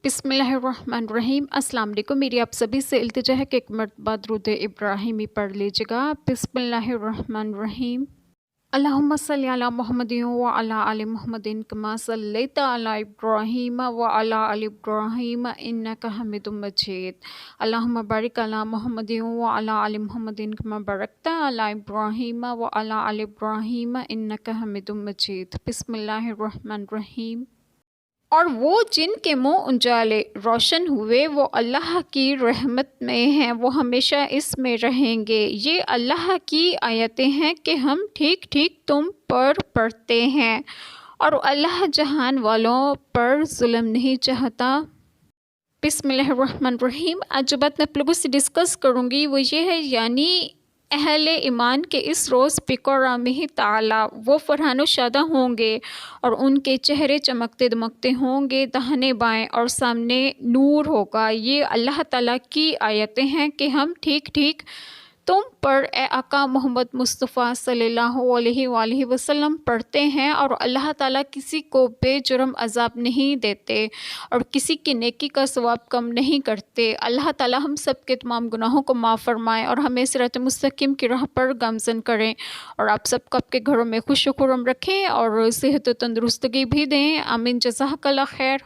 بسم اللہ الرحمن الرحیم۔ السلام علیکم۔ میری آپ سبھی سے التجا ہے کہ ایک مرتبہ درود ابراہیمی پڑھ لیجیے گا۔ بسم اللہ الرحمن الرحیم۔ اللہم صلی علی محمد وعلی آل محمد کما صلیت علی ابراہیم وعلی آل ابراہیم انک حمید مجید۔ اللہم بارک علی محمد وعلی آل محمد کما بارکت علی ابراہیم وعلی آل ابراہیم انک حمید مجید۔ بسم اللہ الرحمن الرحیم۔ اور وہ جن کے منہ انجالے روشن ہوئے وہ اللہ کی رحمت میں ہیں، وہ ہمیشہ اس میں رہیں گے۔ یہ اللہ کی آیتیں ہیں کہ ہم ٹھیک ٹھیک تم پر پڑھتے ہیں، اور اللہ جہان والوں پر ظلم نہیں چاہتا۔ بسم اللہ الرحمن الرحیم۔ آج جو بات میں آپ لوگوں سے ڈسکس کروں گی وہ یہ ہے، یعنی اہل ایمان کے اس روز بقرامہ تعالی وہ فرحان و شادہ ہوں گے اور ان کے چہرے چمکتے دمکتے ہوں گے، داہنے بائیں اور سامنے نور ہوگا۔ یہ اللہ تعالیٰ کی آیتیں ہیں کہ ہم ٹھیک ٹھیک تم پر اے آقا محمد مصطفیٰ صلی اللہ علیہ وآلہ وسلم پڑھتے ہیں، اور اللہ تعالیٰ کسی کو بے جرم عذاب نہیں دیتے اور کسی کی نیکی کا ثواب کم نہیں کرتے۔ اللہ تعالیٰ ہم سب کے تمام گناہوں کو معاف فرمائے اور ہمیں صراط مستقیم کی راہ پر گامزن کریں، اور آپ سب کو آپ کے گھروں میں خوش و خرم رکھیں اور صحت و تندرستگی بھی دیں۔ آمین۔ جزاک اللہ خیر۔